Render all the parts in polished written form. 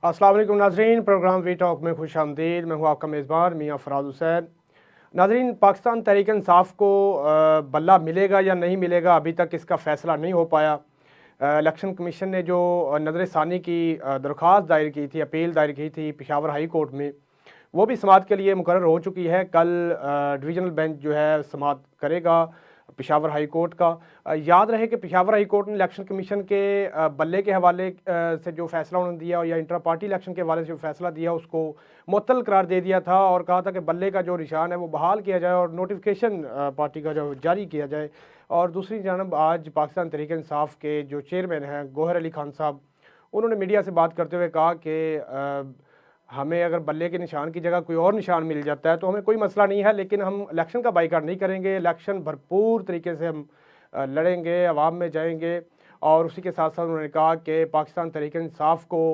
अस्सलाम वालेकुम नाजरीन, प्रोग्राम वी टॉक में खुश आमदीद। मैं हूँ आपका मेज़बान मियाँ फ़राज हुसैन। नाजरीन, पाकिस्तान तहरीक इंसाफ को बल्ला मिलेगा या नहीं मिलेगा, अभी तक इसका फ़ैसला नहीं हो पाया। इलेक्शन कमीशन ने जो नज़र सानी की दरख्वास्त दायर की थी, अपील दायर की थी पेशावर हाई कोर्ट में, वो भी समाअत के लिए मुकर्रर हो चुकी है। कल डिवीज़नल बेंच जो है समाअत करेगा पेशावर हाई कोर्ट का। याद रहे कि पेशावर हाई कोर्ट ने इलेक्शन कमीशन के बल्ले के हवाले से जो फैसला उन्होंने दिया या इंटर पार्टी इलेक्शन के हवाले से जो फैसला दिया उसको मुअत्तल करार दे दिया था और कहा था कि बल्ले का जो निशान है वो बहाल किया जाए और नोटिफिकेशन पार्टी का जो जारी किया जाए। और दूसरी जानब आज पाकिस्तान तहरीक इंसाफ के जो चेयरमैन हैं गौहर अली खान साहब, उन्होंने मीडिया से बात करते हुए कहा कि हमें अगर बल्ले के निशान की जगह कोई और निशान मिल जाता है तो हमें कोई मसला नहीं है, लेकिन हम इलेक्शन का बाइकाट नहीं करेंगे। इलेक्शन भरपूर तरीके से हम लड़ेंगे, अवाम में जाएंगे। और उसी के साथ साथ उन्होंने कहा कि पाकिस्तान तहरीक इंसाफ को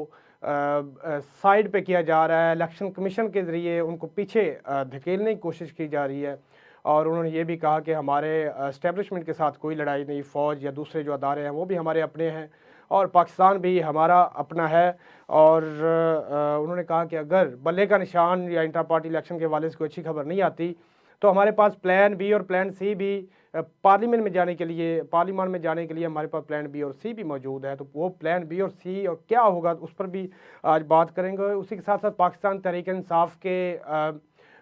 साइड पे किया जा रहा है, इलेक्शन कमीशन के ज़रिए उनको पीछे धकेलने की कोशिश की जा रही है। और उन्होंने ये भी कहा कि हमारे इस्टेब्लिशमेंट के साथ कोई लड़ाई नहीं, फ़ौज या दूसरे जो अदारे हैं वो भी हमारे अपने हैं और पाकिस्तान भी हमारा अपना है। और उन्होंने कहा कि अगर बल्ले का निशान या इंटर पार्टी इलेक्शन के हवाले से कोई अच्छी खबर नहीं आती तो हमारे पास प्लान बी और प्लान सी भी पार्लियामेंट में जाने के लिए, पार्लियामेंट में जाने के लिए हमारे पास प्लान बी और सी भी मौजूद है। तो वो प्लान बी और सी और क्या होगा उस पर भी आज बात करेंगे। उसी के साथ साथ पाकिस्तान तहरीक इंसाफ के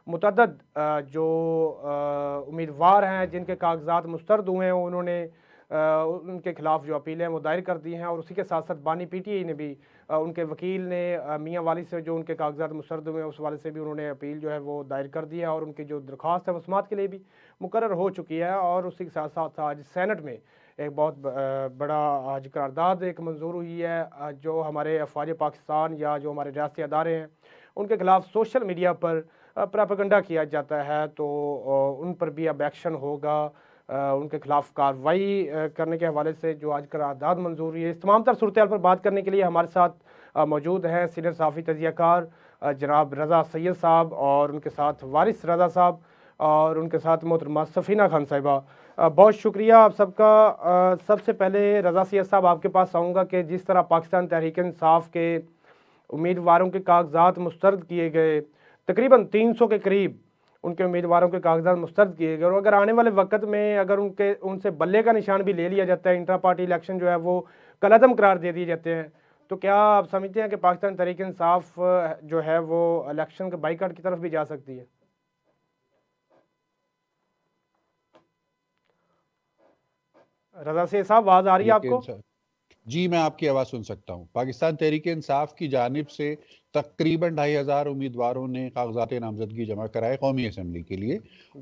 मुतअद्दिद जो उम्मीदवार हैं जिनके कागजात मुस्तरद हुए हैं, उन्होंने उनके खिलाफ जो अपीलें हैं वो दायर कर दी हैं। और उसी के साथ साथ बानी पीटीआई ने भी उनके वकील ने मियाँ वाली से जो उनके कागजात मुस्तरद हुए हैं उस वाले से भी उन्होंने अपील जो है वो दायर कर दी है और उनकी जो दरख्वास्त है वो समाअत के लिए भी मुकर्रर हो चुकी है। और उसी के साथ साथ आज सेनेट में एक बहुत बड़ा आज करारदाद एक मंजूर हुई है। जो हमारे अफवाज पाकिस्तान या जो हमारे रियासती अदारे हैं उनके खिलाफ सोशल मीडिया पर प्रोपेगेंडा किया जाता है तो उन पर भी अब एक्शन होगा। उनके खिलाफ कार्रवाई करने के हवाले से जो आज करारदाद मंजूर हुई है। इस तमाम तर सूरत पर बात करने के लिए हमारे साथ मौजूद हैं सीनियर सहाफ़ी तजियाकार जनाब रज़ा सैयद साहब और उनके साथ वारिस रज़ा साहब और उनके साथ मोहतरमा सफ़ीना खान साहिबा। बहुत शुक्रिया आप सबका। सबसे पहले रज़ा सैयद साहब आपके पास आऊँगा कि जिस तरह पाकिस्तान तहरीक इंसाफ के उम्मीदवारों के कागजात मुस्तरद किए गए, तकरीबन 300 के करीब उनके उम्मीदवारों के कागजात मुस्तरद किए गए और अगर आने वाले वक्त में अगर उनसे बल्ले का निशान भी ले लिया जाता है, इंट्रा पार्टी इलेक्शन जो है वो कलअदम करार दे दिए जाते हैं, तो क्या आप समझते हैं कि पाकिस्तान तहरीक इंसाफ जो है वो इलेक्शन के बाइकाट की तरफ भी जा सकती है? रज़ा से साहब आवाज़ आ रही है आपको? जी, मैं आपकी आवाज़ सुन सकता हूँ। पाकिस्तान तहरीक इंसाफ की जानिब से तकरीबन 2500 उम्मीदवारों ने कागजात नामजदगी जमा कराए कौमी असम्बली के लिए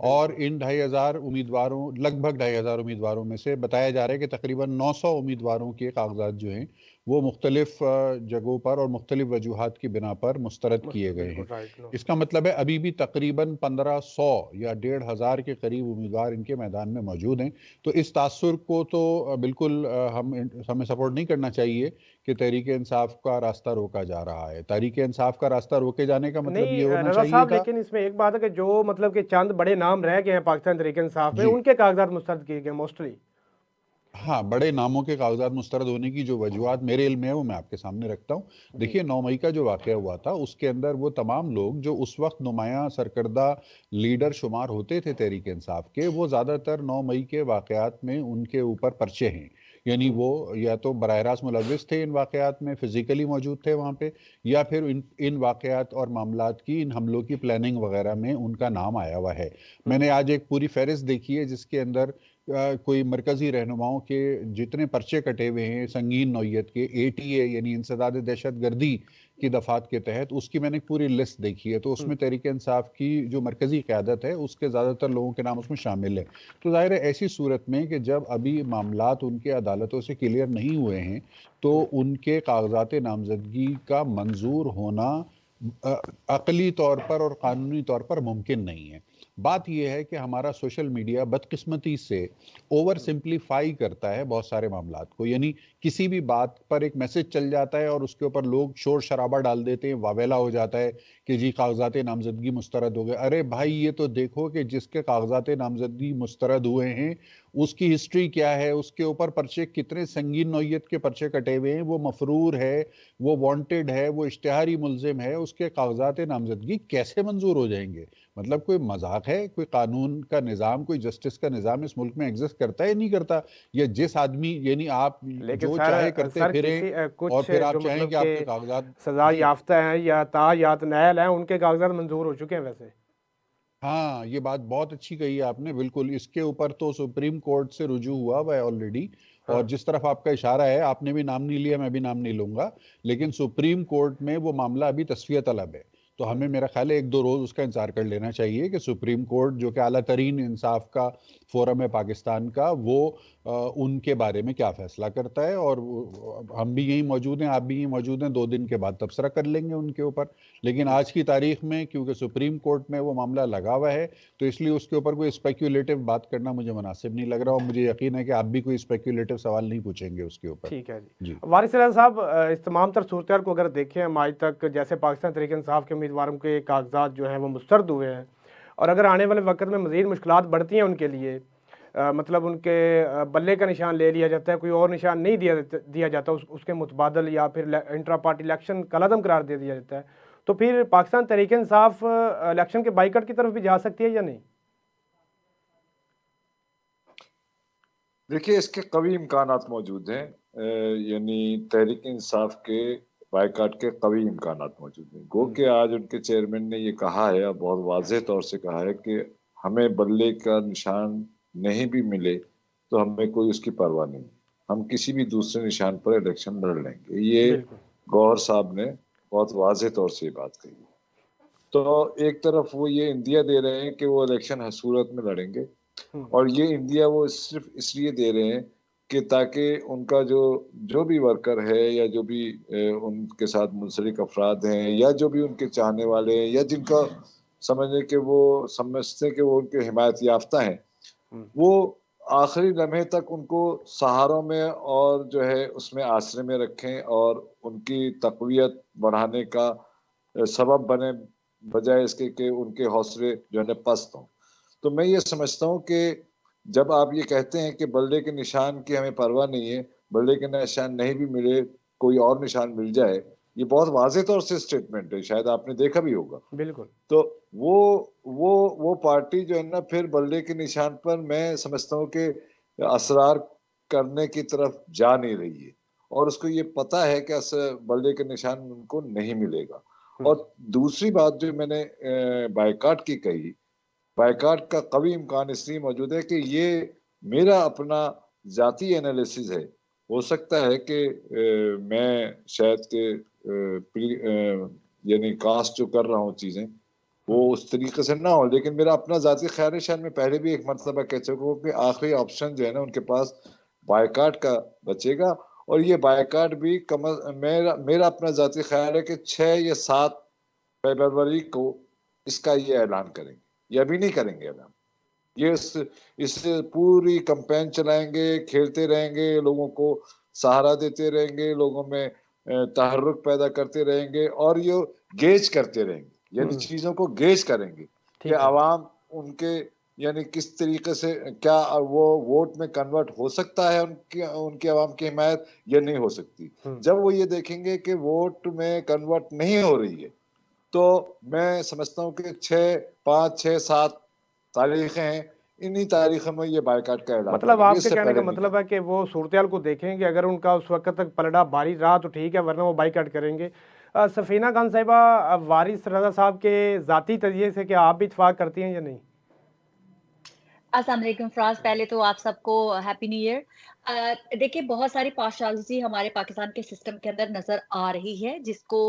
और इन 2500 उम्मीदवारों लगभग 2500 उम्मीदवारों में से बताया जा रहा है कि तकरीबन 900 उम्मीदवारों के कागजात जो हैं वो मुख्तलिफ जगहों पर और मुख्तलिफ वजूहात की बिना पर मुस्तरद किए गए हैं। इसका मतलब है अभी भी तकरीबन 1500 या 1500 के करीब उम्मीदवार इनके मैदान में मौजूद हैं। तो इस तासुर को तो बिल्कुल हमें सपोर्ट नहीं करना चाहिए कि तहरीक इंसाफ का रास्ता रोका जा रहा है। तहरीक इंसाफ का रास्ता रोके जाने का मतलब नहीं ये होना रज़ा चाहिए साहब, था। लेकिन इसमें एक बात है कि जो मतलब कि चंद बड़े नाम रह गए हैं पाकिस्तान तहरीक इंसाफ में, जी उनके कागजात मुस्तरद किए गए मोस्टली। हाँ, बड़े नामों के कागजात मुस्तरद होने की जो वजूहत मेरे इल्म में है वो मैं आपके सामने रखता हूँ। देखिए, 9 मई का जो वाक़या हुआ था उसके अंदर वो तमाम लोग जो उस वक्त नुमायां सरकर्दा लीडर शुमार होते थे तहरीक इंसाफ के, वो ज़्यादातर 9 मई के वाक़यात में उनके ऊपर पर्चे हैं। यानी वो या तो बराह रास्त मुलव्विस थे इन वाक़यात में, फिजिकली मौजूद थे वहाँ पे, या फिर इन वाक़यात और मामलात की, इन हमलों की प्लानिंग वगैरह में उनका नाम आया हुआ है। मैंने आज एक पूरी फहरिस्त देखी है जिसके अंदर कोई मरकजी रहनुमाओं के जितने पर्चे कटे हुए हैं संगीन नौयत के, ATA यानी इंसदाद दहशत गर्दी की दफात के तहत, उसकी मैंने पूरी लिस्ट देखी है। तो उसमें तहरीक इंसाफ की जो मरकजी क़यादत है उसके ज़्यादातर लोगों के नाम उसमें शामिल है। तो ज़ाहिर है ऐसी सूरत में कि जब अभी मामलात उनके अदालतों से क्लियर नहीं हुए हैं तो उनके कागजात नामजदगी का मंजूर होना अकली तौर पर और कानूनी तौर पर मुमकिन नहीं है। बात यह है कि हमारा सोशल मीडिया बदकिस्मती से ओवर सिंप्लीफाई करता है बहुत सारे मामलात को, यानी किसी भी बात पर एक मैसेज चल जाता है और उसके ऊपर लोग शोर शराबा डाल देते हैं, वावेला हो जाता है कि जी कागजात नामजदगी मुस्तरद हो गए। अरे भाई, ये तो देखो कि जिसके कागजात नामजदगी मुस्तरद हुए हैं उसकी हिस्ट्री क्या है, उसके ऊपर पर्चे कितने संगीन नौयत के पर्चे कटे हुए हैं, वो मफरूर है, वो वांटेड है, वो इश्तिहारी मुल्जिम है, उसके कागजात नामजदगी कैसे मंजूर हो जाएंगे? मतलब कोई मजाक है? कोई कानून का निज़ाम, कोई जस्टिस का निज़ाम इस मुल्क में एग्जिस्ट करता है, नहीं करता? या जिस आदमी, यानी आप लेकिन जो चाहे सर करते सर फिरें किसी और कुछ फिर जो आप चाहें मतलब कि आपके के कागजात। सजा जी। याफ्ता हैं या तायात नहल हैं, उनके कागजात मंजूर हो चुके हैं वैसे। हाँ, ये बात बहुत अच्छी कही है आपने। बिल्कुल, इसके ऊपर तो सुप्रीम कोर्ट से रुजू हुआ हुआ है ऑलरेडी। और हाँ। जिस तरफ आपका इशारा है, आपने भी नाम नहीं लिया, मैं भी नाम नहीं लूंगा, लेकिन सुप्रीम कोर्ट में वो मामला अभी तस्फिया तलब है। तो हमें, मेरा ख्याल है, 1-2 रोज उसका इंतजार कर लेना चाहिए कि सुप्रीम कोर्ट, जो कि आला तरीन इंसाफ का फोरम है पाकिस्तान का, वो उनके बारे में क्या फैसला करता है। और हम भी यहीं मौजूद हैं, आप भी यहीं मौजूद हैं, 2 दिन के बाद तबसरा कर लेंगे उनके ऊपर। लेकिन आज की तारीख में क्योंकि सुप्रीम कोर्ट में वो मामला लगा हुआ है, तो इसलिए उसके ऊपर कोई स्पेक्यूलेटिव बात करना मुझे मुनासिब नहीं लग रहा, और मुझे यकीन है कि आप भी कोई स्पेक्यूलेटिव सवाल नहीं पूछेंगे उसके ऊपर। ठीक है जी। जी। वारिस रज़ा साहब, इस तमाम तर सूरत को अगर देखें हम आज तक, जैसे पाकिस्तान तहरीक इंसाफ के उम्मीदवारों के कागजात जो हैं वो मुस्तरद हुए हैं, और अगर आने वाले वक्त में मज़ीद मुश्किलात बढ़ती हैं उनके लिए, मतलब उनके बल्ले का निशान ले लिया जाता है, कोई और निशान नहीं दिया जाता उसके मुतबादल, या फिर इंट्रा पार्टी इलेक्शन कलअदम करार दे दिया जाता है, तो फिर पाकिस्तान तहरीक इंसाफ इलेक्शन के बाइकआउट की तरफ भी जा सकती है या नहीं? देखिए, इसके कवी इम्कानात मौजूद हैं। यानी तहरीक इंसाफ के बायकाट के कवी इम्कानात मौजूद हैं। गो कि आज उनके चेयरमैन ने ये कहा है, और बहुत वाज़ेह तौर से कहा है, कि हमें बल्ले का निशान नहीं भी मिले तो हमें कोई उसकी परवाह नहीं, हम किसी भी दूसरे निशान पर इलेक्शन लड़ लेंगे। ये बिल्कुल। गौहर साहब ने बहुत वाज़ेह तौर से ये बात कही। तो एक तरफ वो ये इंदिया दे रहे हैं कि वो इलेक्शन हर सूरत में लड़ेंगे, और ये इंडिया वो सिर्फ इसलिए दे रहे हैं कि ताकि उनका जो जो भी वर्कर है, या जो भी उनके साथ मुंसलिक अफराद हैं, या जो भी उनके चाहने वाले हैं, या जिनका समझने के वो समझते हैं कि वो उनके हिमायत याफ्ता हैं, वो आखिरी लम्हे तक उनको सहारों में और जो है उसमें आसरे में रखें, और उनकी तक़वियत बढ़ाने का सबब बने, बजाय इसके कि उनके हौसले जो है पस्त हों। तो मैं ये समझता हूँ कि जब आप ये कहते हैं कि बल्ले के निशान की हमें परवाह नहीं है, बल्ले के निशान नहीं भी मिले, कोई और निशान मिल जाए, ये बहुत वाज़ेह तौर से स्टेटमेंट है, शायद आपने देखा भी होगा। बिल्कुल। तो वो पार्टी जो है ना, फिर बल्ले के निशान पर मैं समझता हूँ कि असरार करने की तरफ जा नहीं रही है, और उसको ये पता है कि बल्ले के निशान उनको नहीं मिलेगा। और दूसरी बात जो मैंने बायकाट की कही, बायकाट का कवी इम्कान इसलिए मौजूद है कि ये मेरा अपना जाती एनालिसिस है। हो सकता है कि मैं शायद के यानी कास्ट जो कर रहा हूँ चीज़ें, वो उस तरीके से ना हो, लेकिन मेरा अपना जाती ख्याल है, शायद मैं पहले भी एक मरतबा कह चुका हूँ कि आखिरी ऑप्शन जो है ना उनके पास बायकाट का बचेगा। और ये बायकाट भी मेरा मेरा अपना जाती ख्याल है कि 6 या 7 फरवरी को इसका ये ऐलान करेंगे, ये अभी नहीं करेंगे ऐलान। ये इस पूरी कैंपेन चलाएंगे, खेलते रहेंगे, लोगों को सहारा देते रहेंगे, लोगों में तहर्रुक पैदा करते रहेंगे, और ये गेज करते रहेंगे, यानी चीजों को गेज करेंगे कि ठीक है। आवाम उनके, यानी किस तरीके से, क्या वो वोट में कन्वर्ट हो सकता है उनकी उनकी आवाम की हिमायत, या नहीं हो सकती। जब वो ये देखेंगे कि वोट में कन्वर्ट नहीं हो रही है, तो मैं समझता हूँ कि 6, 5, 6, 7 तारीखें हैं, इन्हीं तारीखों में ये बायकाट का ऐलान मतलब करेंगे, आपके इससे कहने का पहले नहीं मतलब है कि वो सूरत को देखेंगे, अगर उनका उस वक्त तक पलड़ा भारी रहा तो ठीक है, वरना वो बाइकआउट करेंगे। सफीना खान साहिबा, वारिस रज़ा साहब के ज़ाती तजिए से क्या आप भी इत्तेफाक करती हैं या नहीं? अस्सलाम वालेकुम फ़राज़, पहले तो आप सबको हैप्पी न्यू ईयर। देखिए बहुत सारी पार्शियलिटी हमारे पाकिस्तान के सिस्टम के अंदर नज़र आ रही है, जिसको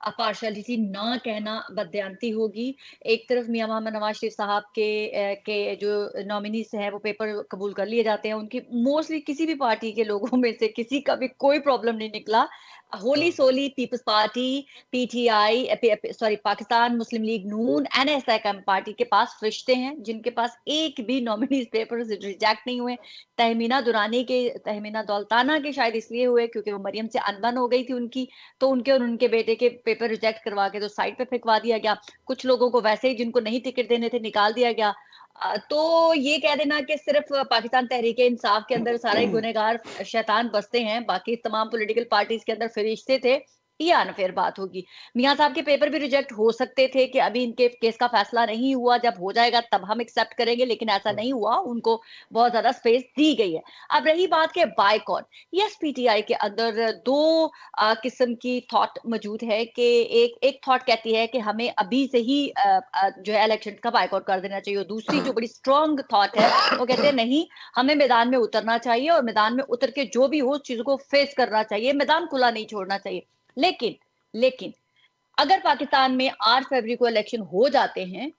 पार्शियलिटी ना कहना बददियानती होगी। एक तरफ मियाँ मोहम्मद नवाज़ शरीफ साहब के जो नॉमिनीज़ हैं, वो पेपर कबूल कर लिए जाते हैं। उनकी मोस्टली किसी भी पार्टी के लोगों में से किसी का भी कोई प्रॉब्लम नहीं निकला। होली हाँ। सोली पीपल्स पार्टी, पीटीआई सॉरी पाकिस्तान मुस्लिम लीग नून, एनएसएकएम पार्टी के पास रिश्ते हैं, जिनके पास एक भी नॉमिनीज़ पेपर रिजेक्ट नहीं हुए। तहमीना दौलताना के शायद इसलिए हुए क्योंकि वो मरियम से अनबन हो गई थी उनकी, तो उनके और उनके बेटे के पेपर रिजेक्ट करवा के तो साइड पे फेंकवा दिया गया। कुछ लोगों को वैसे ही जिनको नहीं टिकट देने थे निकाल दिया गया। तो ये कह देना कि सिर्फ पाकिस्तान तहरीक इंसाफ के अंदर सारे ही गुनहगार शैतान बसते हैं, बाकी तमाम पॉलिटिकल पार्टीज के अंदर फरिश्ते थे, ये अनफेयर बात होगी। मियाँ साहब के पेपर भी रिजेक्ट हो सकते थे कि अभी इनके केस का फैसला नहीं हुआ, जब हो जाएगा तब हम एक्सेप्ट करेंगे, लेकिन ऐसा नहीं हुआ, उनको बहुत ज्यादा स्पेस दी गई है। अब रही बात के बायकॉट, यस पीटीआई के अंदर दो किस्म की थॉट मौजूद है कि एक थॉट कहती है कि हमें अभी से ही जो है इलेक्शन का बायकॉट कर देना चाहिए, और दूसरी जो बड़ी स्ट्रॉन्ग थॉट है वो कहते हैं नहीं, हमें मैदान में उतरना चाहिए और मैदान में उतर के जो भी हो उस चीज को फेस करना चाहिए, मैदान खुला नहीं छोड़ना चाहिए। लेकिन अगर पाकिस्तान में 8 फरवरी को इलेक्शन हो जाते हैं,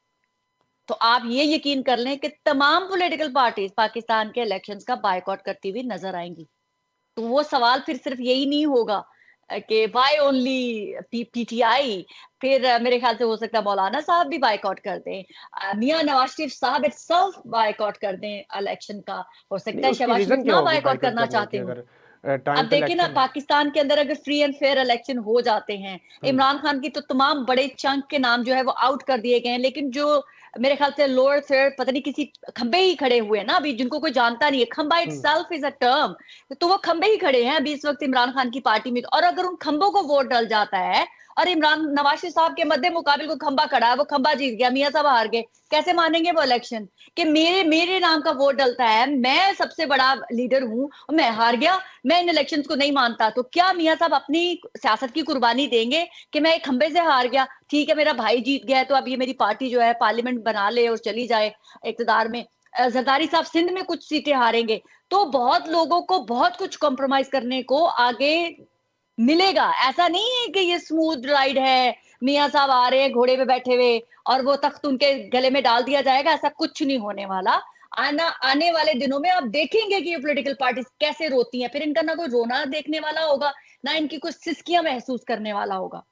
तो आप ये यकीन कर लें कि तमाम पॉलिटिकल पार्टीज पाकिस्तान के इलेक्शंस का बायकॉट करती हुई नजर आएंगी। तो वो सवाल फिर सिर्फ यही नहीं होगा कि वाई ओनली पीटीआई, फिर मेरे ख्याल से हो सकता है मौलाना साहब भी बायकॉट कर दें, मियां नवाज शरीफ साहब इटसेल्फ बायकॉट कर दें इलेक्शन का, हो सकता नहीं, है उसकी शहबाज रीजन शरीफ क्या ना होगी बायकॉट बाइकआउट करना करने की? चाहते हो। अगर टाइम अब पे देखिए ना, इलेक्शन। पाकिस्तान के अंदर अगर फ्री एंड फेयर इलेक्शन हो जाते हैं, इमरान खान की तो तमाम बड़े चंक के नाम जो है वो आउट कर दिए गए हैं, लेकिन जो मेरे ख्याल से लोअर थर्ड पता नहीं किसी खंबे ही खड़े हुए हैं ना अभी, जिनको कोई जानता नहीं है, खंबा इटसेल्फ इज अ टर्म, तो वो खंबे ही खड़े हैं अभी इस वक्त इमरान खान की पार्टी में। और अगर उन खंबों को वोट डल जाता है, और इमरान नवाज शरीफ साहब के मद्दे मुकाबिल को खंबा खड़ा है, वो खंबा जीत गया, मियां साहब हार गए, कैसे मानेंगे वो इलेक्शन कि मेरे मेरे नाम का वोट डलता है, मैं सबसे बड़ा लीडर हूं और मैं हार गया, मैं इन इलेक्शंस को नहीं मानता? तो क्या मियां साहब अपनी सियासत की कुर्बानी देंगे कि मैं एक खंबे से हार गया, ठीक है मेरा भाई जीत गया है, तो अब ये मेरी पार्टी जो है पार्लियामेंट बना ले और चली जाए इक्तदार में। जरदारी साहब सिंध में कुछ सीटें हारेंगे, तो बहुत लोगों को बहुत कुछ कॉम्प्रोमाइज करने को आगे मिलेगा। ऐसा नहीं है कि ये स्मूथ राइड है, मियां साहब आ रहे हैं घोड़े पे बैठे हुए और वो तख्त उनके गले में डाल दिया जाएगा, ऐसा कुछ नहीं होने वाला। आने वाले दिनों में आप देखेंगे कि ये पॉलिटिकल पार्टीज कैसे रोती हैं, फिर इनका ना कोई रोना देखने वाला होगा, ना इनकी कुछ सिसकियां महसूस करने वाला होगा।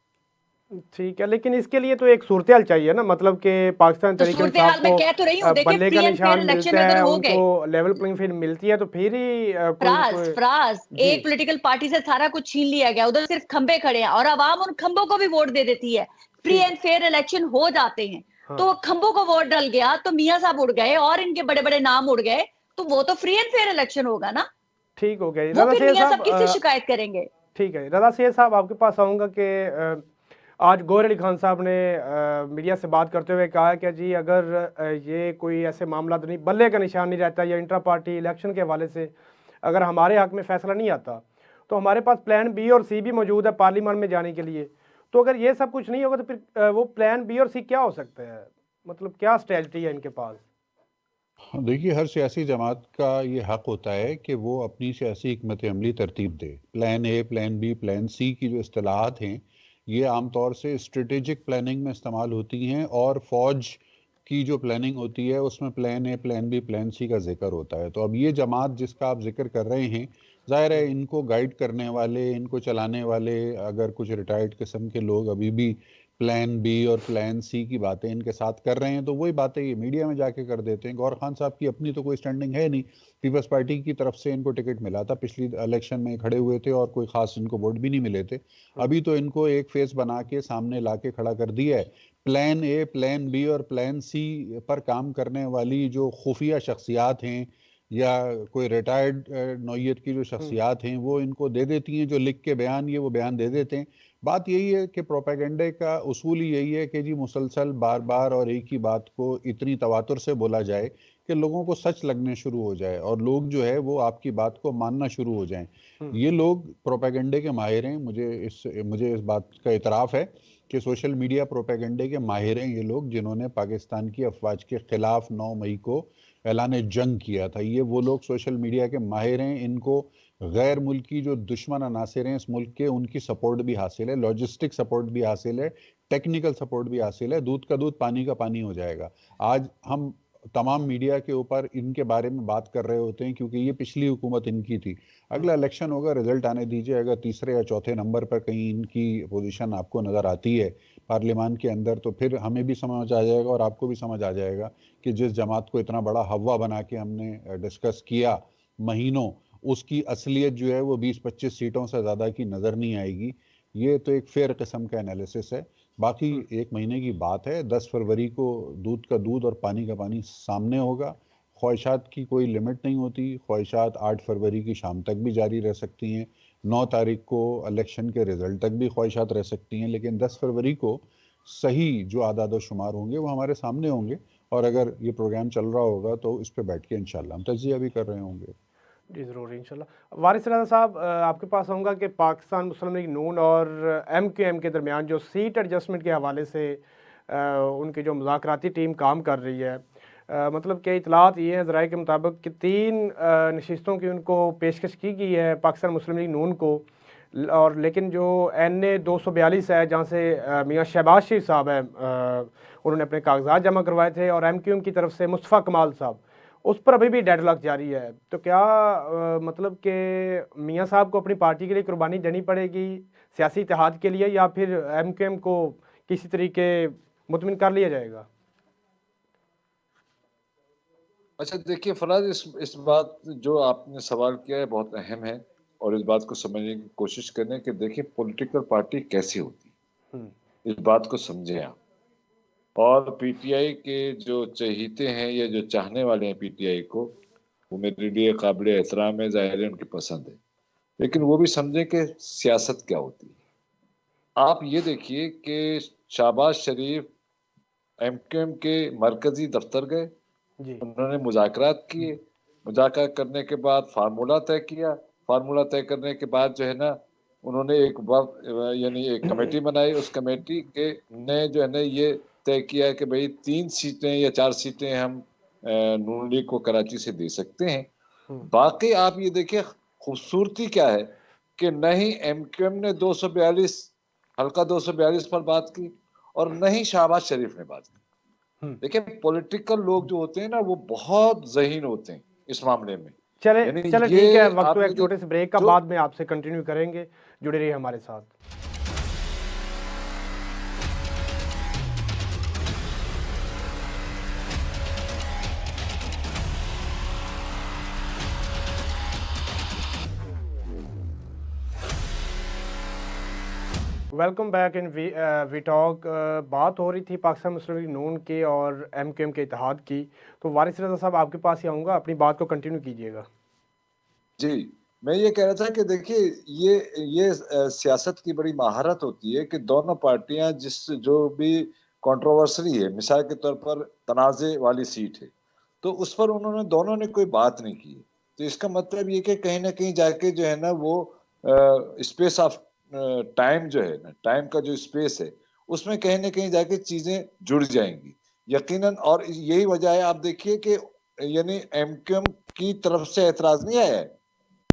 ठीक है, लेकिन इसके लिए तो एक सूरत-ए-हाल चाहिए ना, मतलब कि पाकिस्तान तो तहरीक सूरत इंसाफ हाल मैं को कह तो रही हूँ, देखिए बल्ले फ्री का एंड फेयर निशान इलेक्शन मिलता अगर है, हो उनको गए, लेवल प्लेइंग फील्ड मिलती है, तो फिर ही कोई फराज जी। एक पॉलिटिकल पार्टी से सारा कुछ छीन लिया गया, उधर सिर्फ खंबे खड़े हैं और आवाम उन खंबों को भी वोट दे देती है। फ्री ठीक। एंड फेयर इलेक्शन हो जाते हैं, हाँ, तो खंबों को वोट डल गया, तो मियां साहब उड़ गए और इनके बड़े बड़े नाम उड़ गए, तो वो तो फ्री एंड फेयर इलेक्शन होगा ना, ठीक हो गया। वो रज़ा फिर सैयद मियां साहब किससे साहब, शिकायत करेंगे? ठीक है, रज़ा सैयद साहब आपके पास आऊँगा कि आज गौहर अली खान साहब ने मीडिया से बात करते हुए कहा कि जी अगर ये कोई ऐसे मामला तो नहीं, बल्ले का निशान नहीं रहता या इंट्रा पार्टी इलेक्शन के हवाले से अगर हमारे हक में फैसला नहीं आता, तो हमारे पास प्लान बी और सी भी मौजूद है पार्लियामेंट में जाने के लिए। तो अगर ये सब कुछ नहीं होगा तो फिर वो प्लान बी और सी क्या हो सकते हैं, मतलब क्या स्ट्रेटजी है इनके पास? हाँ, देखिए हर सियासी जमात का ये हक होता है कि वो अपनी सियासी हिकमत अमली तरतीब दे। Plan A, plan B, plan C की जो इस्तिलाहात हैं, ये आमतौर से स्ट्रेटेजिक प्लानिंग में इस्तेमाल होती हैं, और फौज की जो प्लानिंग होती है उसमें plan A, plan B, plan C का जिक्र होता है। तो अब ये जमात जिसका आप जिक्र कर रहे हैं, जाहिर है इनको गाइड करने वाले, इनको चलाने वाले अगर कुछ रिटायर्ड किस्म के लोग अभी भी प्लान बी और प्लान सी की बातें इनके साथ कर रहे हैं, तो वही बातें ये मीडिया में जाके कर देते हैं। गौर खान साहब की अपनी तो कोई स्टैंडिंग है नहीं, पीपल्स पार्टी की तरफ से इनको टिकट मिला था, पिछली इलेक्शन में खड़े हुए थे और कोई खास इनको वोट भी नहीं मिले थे। अभी तो इनको एक फेस बना के सामने ला के खड़ा कर दिया है। प्लान ए, प्लान बी और प्लान सी पर काम करने वाली जो खुफिया शख्सियात हैं या कोई रिटायर्ड नौयत की जो शख्सियात हैं, वो इनको दे देती हैं जो लिख के बयान, ये वो बयान दे देते हैं। बात यही है कि प्रोपेगेंडे का उसूल ही यही है कि जी मुसलसल बार बार और एक ही बात को इतनी तवातुर से बोला जाए कि लोगों को सच लगने शुरू हो जाए और लोग जो है वो आपकी बात को मानना शुरू हो जाएं। ये लोग प्रोपेगेंडे के माहिर हैं, मुझे इस बात का इतराफ़ है कि सोशल मीडिया प्रोपेगेंडे के माहिर हैं ये लोग, जिन्होंने पाकिस्तान की अफवाज के खिलाफ 9 मई को ऐलान जंग किया था। ये वो लोग सोशल मीडिया के माहिर हैं, इनको गैर मुल्की जो दुश्मन अनासिर हैं इस मुल्क के, उनकी सपोर्ट भी हासिल है, लॉजिस्टिक सपोर्ट भी हासिल है, टेक्निकल सपोर्ट भी हासिल है। दूध का दूध पानी का पानी हो जाएगा। आज हम तमाम मीडिया के ऊपर इनके बारे में बात कर रहे होते हैं क्योंकि ये पिछली हुकूमत इनकी थी। अगला इलेक्शन होगा, रिजल्ट आने दीजिए, अगर तीसरे या चौथे नंबर पर कहीं इनकी पोजीशन आपको नज़र आती है पार्लियामान के अंदर, तो फिर हमें भी समझ आ जाएगा और आपको भी समझ आ जाएगा कि जिस जमात को इतना बड़ा हवा बना के हमने डिस्कस किया महीनों, उसकी असलियत जो है वो 20-25 सीटों से ज़्यादा की नज़र नहीं आएगी। ये तो एक फेयर किस्म का एनालिसिस है। बाकी एक महीने की बात है, 10 फरवरी को दूध का दूध और पानी का पानी सामने होगा। ख्वाहिशात की कोई लिमिट नहीं होती, ख्वाहिशात 8 फरवरी की शाम तक भी जारी रह सकती हैं, 9 तारीख को इलेक्शन के रिजल्ट तक भी ख्वाहिशात रह सकती हैं, लेकिन 10 फरवरी को सही जो आदाद व शुमार होंगे वो हमारे सामने होंगे। और अगर ये प्रोग्राम चल रहा होगा तो इस पर बैठ के इंशाल्लाह हम तज्जिया भी कर रहे होंगे। जी ज़रूर इंशाल्लाह। वारिस रज़ा साहब, आपके पास आऊँगा कि पाकिस्तान मुस्लिम लीग नून और MQM के दरमियान जो सीट एडजस्टमेंट के हवाले से उनकी जो मुज़ाकराती टीम काम कर रही है, मतलब कि इतलात ये हैं ज़राए के मुताबिक कि 3 नशिस्तों की उनको पेशकश की गई है पाकिस्तान मुस्लिम लीग नून को, और लेकिन जो NA 242 है जहाँ से मियाँ शहबाज शरीफ साहब हैं, उन्होंने अपने कागजात जमा करवाए थे, और MQM की तरफ से मुस्तफ़ा कमाल साहब, उस पर अभी भी डेडलॉक जारी है। तो क्या मतलब कि मियाँ साहब को अपनी पार्टी के लिए कुर्बानी देनी पड़ेगी सियासी इत्तेहाद के लिए, या फिर MQM को किसी तरीके मुतमिन कर लिया जाएगा? अच्छा देखिए फराज, इस बात जो आपने सवाल किया है बहुत अहम है, और इस बात को समझने की कोशिश करें कि देखिए पॉलिटिकल पार्टी कैसी होती है, इस बात को समझें आप। और पीटीआई के जो चहीते हैं या जो चाहने वाले हैं पीटीआई को, वो मेरे लिए काबिल एहतराम है, जाहिर है उनकी पसंद है, लेकिन वो भी समझें कि सियासत क्या होती है। आप ये देखिए कि शहबाज शरीफ MQM के मरकजी दफ्तर गए, जी उन्होंने मुज़ाकरात किए, मुज़ाकरात करने के बाद फार्मूला तय किया, फार्मूला तय करने के बाद जो है ना उन्होंने एक यानी एक कमेटी बनाई, उस कमेटी के ने जो है ना ये तय किया कि भाई 3 सीटें या 4 सीटें हम नून लीग को कराची से दे सकते हैं। बाकी आप ये देखिए खूबसूरती क्या है कि न ही MQM ने 242 हल्का 242 पर बात की और न ही शहबाज शरीफ ने बात की। देखिए पॉलिटिकल लोग जो होते हैं ना वो बहुत ज़हीन होते हैं इस मामले में। चले यानी चले ये ठीक है, वक्त आप तो ये एक छोटे से ब्रेक का, जो बाद में आपसे कंटिन्यू करेंगे, जुड़े रहिए हमारे साथ। Welcome back in we talk. बात हो रही थी पाकिस्तान मुस्लिम लीग नून के और MQM के इत्तेहाद की, तो वारिस रज़ा साहब आपके पास ही आऊँगा, अपनी बात को कंटिन्यू कीजिएगा। जी, मैं ये कह रहा था कि देखिए ये सियासत की बड़ी महारत होती है कि दोनों पार्टियां जो भी कंट्रोवर्सी है, मिसाल के तौर पर तनाज़े वाली सीट है, तो उस पर उन्होंने दोनों ने कोई बात नहीं की। तो इसका मतलब ये कि कहीं ना कहीं जाके जो है ना वो स्पेस ऑफ टाइम जो है ना, टाइम का जो स्पेस है उसमें कहीं ना कहीं जाके चीजें जुड़ जाएंगी यकीनन। और यही वजह है, आप देखिए कि यानी MQM की तरफ से ऐतराज नहीं आया है,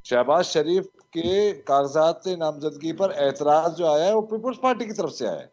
शहबाज शरीफ के कागजात नामजदगी पर ऐतराज जो आया है वो पीपुल्स पार्टी की तरफ से आया है।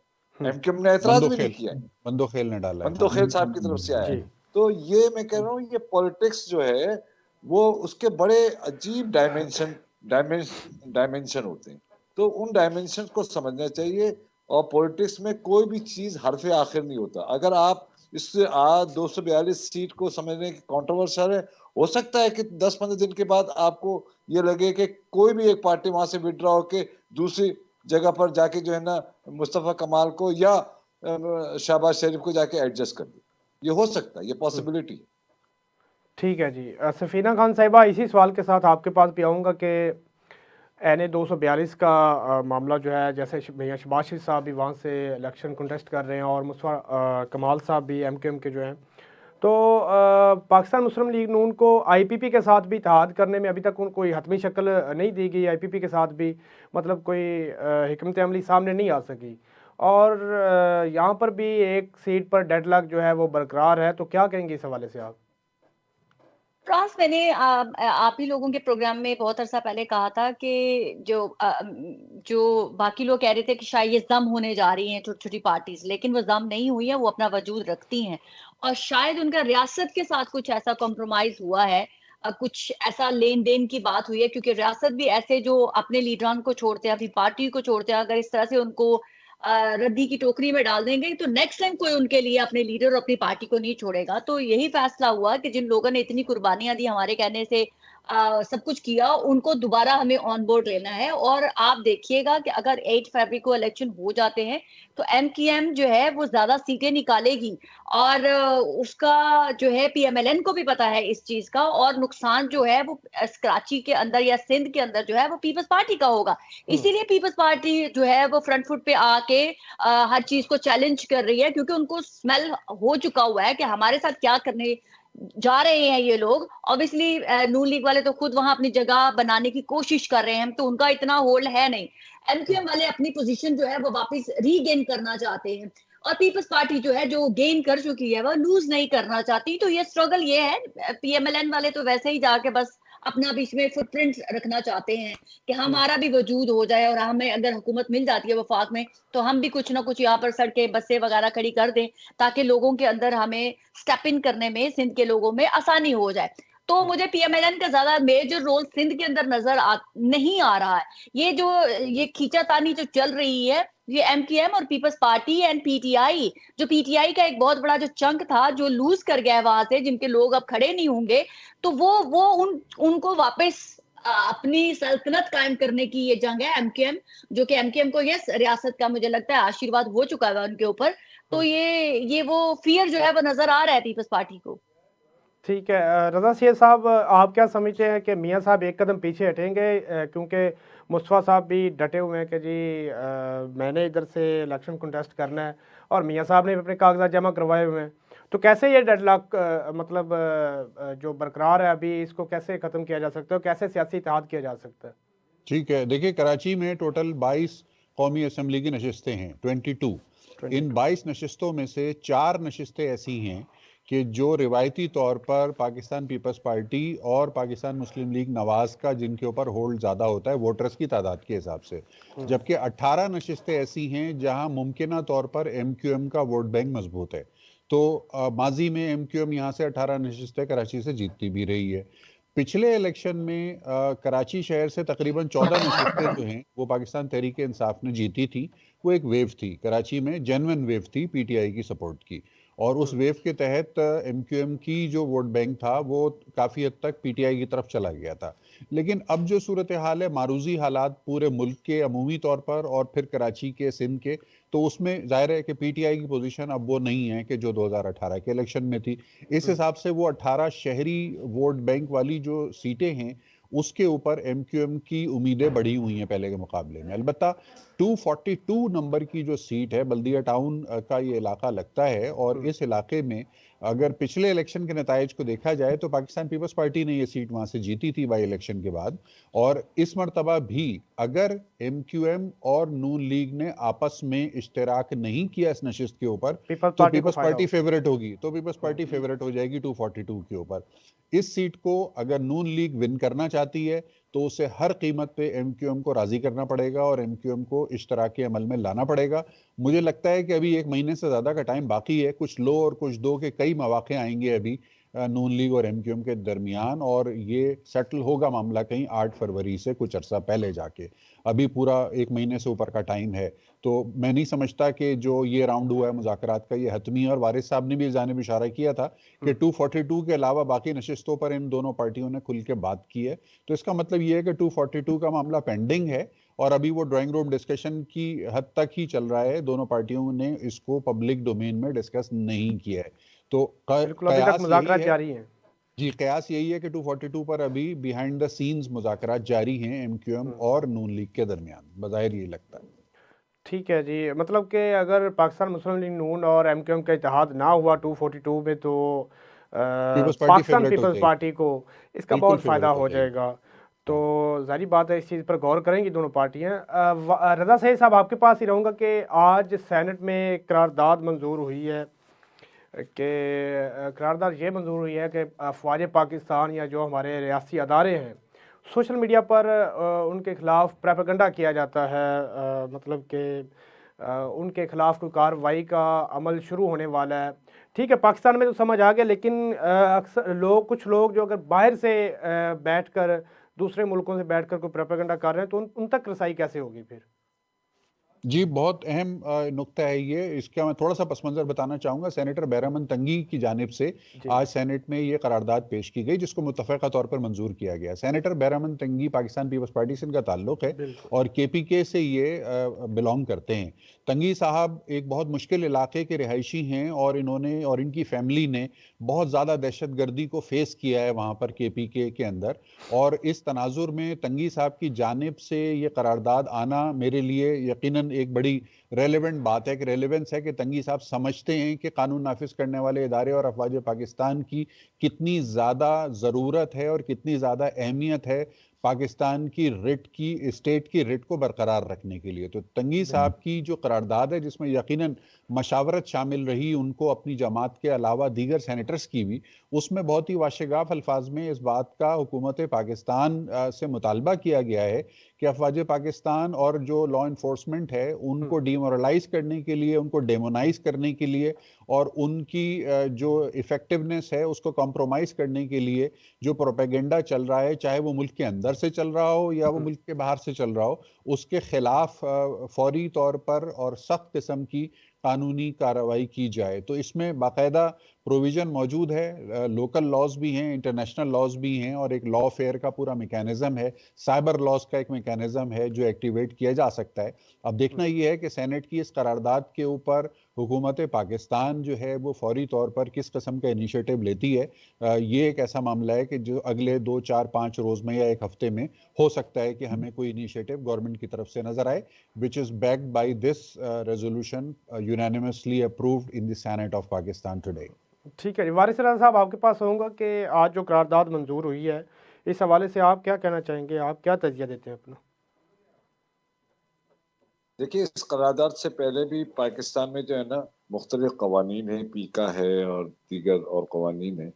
MQM ने ऐतराज भी नहीं किया है, बंदोखेल ने डाला है। बंदोखेल साहब की तरफ से आया है। जी तो ये मैं कह रहा हूँ ये पॉलिटिक्स जो है वो उसके बड़े अजीब डायमेंशन होते हैं, तो उन डायमेंशन को समझना चाहिए। और पॉलिटिक्स में कोई भी चीज हरफे आखिर नहीं होता। अगर आप इस आज 242 सीट को समझने की कंट्रोवर्शियल है, हो सकता है कि 10-15 दिन के बाद आपको ये लगे कि कोई भी एक पार्टी वहां से विड्रॉ होके दूसरी जगह पर जाके जो है ना मुस्तफा कमाल को या शहबाज शरीफ को जाके एडजस्ट कर दे। ये हो सकता है, ये पॉसिबिलिटी है। ठीक है जी। सफ़ीना खान साहिबा, इसी सवाल के साथ आपके पास भी आऊँगा कि NA 242 का मामला जो है, जैसे भैया शहबाज शरीफ साहब भी वहाँ से इलेक्शन कंटेस्ट कर रहे हैं और मुस्तफा कमाल साहब भी MQM के जो हैं, तो पाकिस्तान मुस्लिम लीग नून को IPP के साथ भी इत्तेहाद करने में अभी तक कोई हतमी शक्ल नहीं दी गई। IPP के साथ भी मतलब कोई हिकमत अमली सामने नहीं आ सकी, और यहाँ पर भी एक सीट पर डेडलॉक जो है वो बरकरार है। तो क्या कहेंगे इस हवाले से आप? फ्रांस मैंने आप ही लोगों के प्रोग्राम में बहुत अरसा पहले कहा था कि जो बाकी लोग कह रहे थे कि शायद ये जम होने जा रही हैं छोटी-छोटी पार्टीज, लेकिन वो जम नहीं हुई है, वो अपना वजूद रखती हैं और शायद उनका रियासत के साथ कुछ ऐसा कॉम्प्रोमाइज हुआ है, कुछ ऐसा लेन-देन की बात हुई है क्योंकि रियासत भी ऐसे जो अपने लीडरान को छोड़ते हैं, अपनी पार्टी को छोड़ते हैं, अगर इस तरह से उनको रद्दी की टोकरी में डाल देंगे तो नेक्स्ट टाइम कोई उनके लिए अपने लीडर और अपनी पार्टी को नहीं छोड़ेगा। तो यही फैसला हुआ कि जिन लोगों ने इतनी कुर्बानियां दी हमारे कहने से सब कुछ किया, उनको दोबारा हमें ऑन बोर्ड लेना है। और आप देखिएगा कि अगर 8 फरवरी को इलेक्शन हो जाते हैं तो एमक्यूएम जो है वो ज्यादा सीटें निकालेगी और उसका जो है पीएमएलएन को भी पता है इस चीज का, और नुकसान जो है वो कराची के अंदर या सिंध के अंदर जो है वो पीपल्स पार्टी का होगा। इसीलिए पीपल्स पार्टी जो है वो फ्रंट फुट पे आके हर चीज को चैलेंज कर रही है क्योंकि उनको स्मेल हो चुका हुआ है कि हमारे साथ क्या करने जा रहे हैं ये लोग। ऑब्वियसली नून लीग वाले तो खुद वहां अपनी जगह बनाने की कोशिश कर रहे हैं, तो उनका इतना होल्ड है नहीं। एमक्यूएम वाले अपनी पोजीशन जो है वो वापस रीगेन करना चाहते हैं और पीपल्स पार्टी जो है जो गेन कर चुकी है वो लूज नहीं करना चाहती। तो ये स्ट्रगल ये है। पीएमएलएन वाले तो वैसे ही जाके बस अपना बीच में फुटप्रिंट रखना चाहते हैं कि हमारा भी वजूद हो जाए और हमें अगर हुकूमत मिल जाती है वफाक में तो हम भी कुछ ना कुछ यहाँ पर सड़कें बसें वगैरह खड़ी कर दें ताकि लोगों के अंदर हमें स्टेप इन करने में सिंध के लोगों में आसानी हो जाए। तो मुझे पीएमएलएन का ज्यादा मेजर रोल सिंध के अंदर नहीं आ रहा है। ये खींचातानी जो चल रही है ये एमक्यूएम और पीपल्स पार्टी एंड पीटीआई, जो पीटीआई का एक बहुत बड़ा जो चंक था जो लूज कर गया है वहां से, जिनके लोग अब खड़े नहीं होंगे, तो वो उनको वापस अपनी सल्तनत कायम करने की ये जंग है। एमक्यूएम जो कि एमक्यूएम को यस रियासत का मुझे लगता है आशीर्वाद हो चुका है उनके ऊपर, तो ये वो फियर जो है वो नजर आ रहा है पीपल्स पार्टी को। ठीक है। रजा सैयद साहब, आप क्या समझते हैं कि मियां साहब एक कदम पीछे हटेंगे, क्योंकि मुस्तफ़ा साहब भी डटे हुए हैं कि जी मैंने इधर से इलेक्शन कंटेस्ट करना है और मियां साहब ने भी अपने कागजात जमा करवाए हुए हैं, तो कैसे ये डेडलॉक मतलब जो बरकरार है अभी, इसको कैसे ख़त्म किया जा सकता है, कैसे सियासी इत्तेहाद किया जा सकता है? ठीक है, देखिए कराची में टोटल 22 कौमी असम्बली की नशिस्तें हैं, 22। इन 22 नशिस्तों में से 4 नशिस्तें ऐसी हैं कि जो रिवायती तौर पर पाकिस्तान पीपल्स पार्टी और पाकिस्तान मुस्लिम लीग नवाज का जिनके ऊपर होल्ड ज़्यादा होता है वोटर्स की तादाद के हिसाब से, जबकि 18 नशिस्तें ऐसी हैं जहां मुमकिना तौर पर एमक्यूएम का वोट बैंक मजबूत है। तो माजी में एमक्यूएम यहाँ से 18 नशिस्तें कराची से जीतती भी रही है। पिछले इलेक्शन में कराची शहर से तकरीबन 14 नशिस्तें जो हैं वो पाकिस्तान तहरीक इंसाफ ने जीती थी। वो एक वेव थी कराची में, जेन्युइन वेव थी पीटीआई की सपोर्ट की, और उस वेव के तहत एमक्यूएम की जो वोट बैंक था वो काफ़ी हद तक पीटीआई की तरफ चला गया था। लेकिन अब जो सूरत हाल है, मारूजी हालात पूरे मुल्क के अमूमी तौर पर और फिर कराची के, सिंध के, तो उसमें जाहिर है कि पीटीआई की पोजीशन अब वो नहीं है कि जो 2018 के इलेक्शन में थी। इस हिसाब से वो 18 शहरी वोट बैंक वाली जो सीटें हैं उसके ऊपर एमक्यूएम की उम्मीदें बढ़ी हुई हैं पहले के मुकाबले में। अलबत्ता 242 नंबर की जो सीट है, बल्दिया टाउन का ये इलाका लगता है, और इस इलाके में अगर पिछले इलेक्शन के नताइज को देखा जाए तो पाकिस्तान पीपल्स पार्टी ने ये सीट वहां से जीती थी बाई इलेक्शन के बाद, और इस मरतबा भी अगर एमक्यूएम और नून लीग ने आपस में इश्तराक नहीं किया इस नशिस्त के ऊपर तो पीपल्स पार्टी फेवरेट होगी, तो पीपल्स पार्टी फेवरेट हो जाएगी 242 के ऊपर। इस सीट को अगर नून लीग विन करना चाहती है तो उसे हर कीमत पे एमक्यूएम को राजी करना पड़ेगा और एमक्यूएम को इश्तराकी अमल में लाना पड़ेगा। मुझे लगता है कि अभी 1 महीने से ज्यादा का टाइम बाकी है, कुछ लो और कुछ दो के कई मौके आएंगे अभी नून लीग और एमक्यूएम के दरमियान, और ये सेटल होगा मामला कहीं 8 फरवरी से कुछ अरसा पहले जाके। अभी पूरा 1 महीने से ऊपर का टाइम है, तो मैं नहीं समझता कि जो ये राउंड हुआ है मुज़ाकरात का ये हतमी है, और वारिस साहब ने भी इस जानिब इशारा किया था कि 242 के अलावा बाकी नशिस्तों पर इन दोनों पार्टियों ने खुल के बात की है। तो इसका मतलब ये है कि 242 का मामला पेंडिंग है और अभी वो ड्राइंग रूम डिस्कशन की हद तक ही चल रहा है, दोनों पार्टियों ने इसको पब्लिक डोमेन में डिस्कस नहीं किया है। तो कयास मुज़ाकरात जारी हैं। जी, कयास यही है कि 242 पर अभी बिहाइंड द सीन्स मुज़ाकरात जारी हैं एमक्यूएम और नून लीग के दरमियान, बज़ाहिर ये लगता है। ठीक है जी, मतलब कि अगर पाकिस्तान मुस्लिम लीग नून और एमक्यूएम का इत्तेहाद ना हुआ 242 में तो पाकिस्तान पीपल्स पार्टी को इसका बहुत फ़ायदा हो जाएगा। तो जारी बात है, इस चीज़ पर गौर करेंगी दोनों पार्टियां। रजा सैयद साहब, आपके पास ही रहूँगा कि आज सेनेट में करारदाद मंजूर हुई है कि करारदाद ये मंजूर हुई है कि अफवाज पाकिस्तान या जो हमारे रियासी अदारे हैं सोशल मीडिया पर उनके खिलाफ प्रोपेगेंडा किया जाता है, मतलब कि उनके खिलाफ कोई कार्रवाई का अमल शुरू होने वाला है। ठीक है, पाकिस्तान में तो समझ आ गया, लेकिन अक्सर लोग, कुछ लोग जो अगर बाहर से बैठकर, दूसरे मुल्कों से बैठकर कोई प्रोपेगेंडा कर रहे हैं तो उन तक रसाई कैसे होगी फिर? जी, बहुत अहम नुक्ता है ये। इसका मैं थोड़ा सा पस मंज़र बताना चाहूँगा। सेनेटर बैरमन तंगी की जानिब से जी। आज सेनेट में ये करारदाद पेश की गई, जिसको मुत्तफ़क़ा तौर पर मंजूर किया गया। सेनेटर बैरमन तंगी पाकिस्तान पीपल्स पार्टी से इनका ताल्लुक़ है बिल्कुल। और केपीके से ये बिलोंग करते हैं। तंगी साहब एक बहुत मुश्किल इलाके के रिहायशी हैं और इन्होंने और इनकी फैमिली ने बहुत ज़्यादा दहशतगर्दी को फेस किया है वहाँ पर केपीके के अंदर। और इस तनाजुर में तंगी साहब की जानिब से ये करारदाद आना मेरे लिए यकीनन एक बड़ी रेलेवेंट बात है, कि रेलेवेंस है कि तंगी साहब समझते हैं कि कानून नाफिज करने वाले इदारे और अफवाज पाकिस्तान की कितनी ज़्यादा ज़रूरत है और कितनी ज़्यादा अहमियत है पाकिस्तान की रिट की, स्टेट की रिट को बरकरार रखने के लिए। तो तंगी साहब की जो करारदाद है, जिसमें यकीनन मशावरत शामिल रही उनको अपनी जमात के अलावा दीगर सेनेटर्स की भी, उसमें बहुत ही वाशगाफ अल्फाज में इस बात का हुकूमत पाकिस्तान से मुतालबा किया गया है कि अफवाज पाकिस्तान और जो लॉ इन्फोर्समेंट है उनको डीमोरलाइज करने के लिए, उनको डेमोनाइज करने के लिए और उनकी जो इफेक्टिवनेस है उसको कॉम्प्रोमाइज करने के लिए जो प्रोपेगेंडा चल रहा है, चाहे वो मुल्क के अंदर से चल रहा हो या वो मुल्क के बाहर से चल रहा हो, उसके खिलाफ फौरी तौर पर और सख्त किस्म की कानूनी कार्रवाई की जाए। तो इसमें बाकायदा प्रोविजन मौजूद है, लोकल लॉज भी हैं, इंटरनेशनल लॉज भी हैं और एक लॉ फेयर का पूरा मैकेनिज्म है, साइबर लॉज का एक मैकेनिज्म है जो एक्टिवेट किया जा सकता है। अब देखना ये है कि सेनेट की इस करारदाद के ऊपर हुकूमत पाकिस्तान जो है वो फौरी तौर पर किस किस्म का इनिशिएटिव लेती है। ये एक ऐसा मामला है कि जो अगले 2, 4, 5 रोज में या एक हफ्ते में हो सकता है कि हमें कोई इनिशिएटिव गवर्नमेंट की तरफ से नजर आए, which is backed by this resolution unanimously approved in the senate of Pakistan today. ठीक है जी, वारिस राजा साहब आपके पास होऊंगा कि आज जो करारदाद मंजूर हुई है, इस हवाले से आप क्या कहना चाहेंगे, आप क्या तजिया देते हैं अपना? देखिए, इस करारदाद से पहले भी पाकिस्तान में जो है ना मुख्तलिफ कवानीन है, पीका है और दीगर और कवानीन है,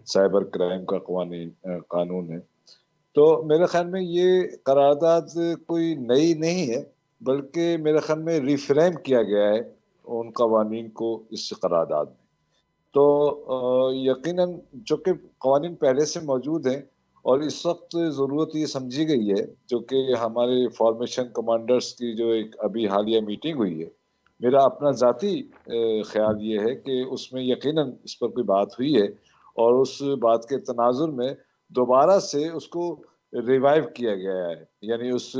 साइबर क्राइम का कानून है। तो मेरे ख्याल में ये करारदाद कोई नई नहीं है, बल्कि मेरे ख्याल में रिफ्रेम किया गया है उन कवानीन को इस करारदाद में। तो यकीनन जो कि कवानीन पहले से मौजूद हैं और इस वक्त ज़रूरत ये समझी गई है, जो कि हमारे फॉर्मेशन कमांडर्स की जो एक अभी हालिया मीटिंग हुई है, मेरा अपना ज़ाती ख्याल ये है कि उसमें यकीनन इस पर कोई बात हुई है और उस बात के तनाजुर में दोबारा से उसको रिवाइव किया गया है, यानी उस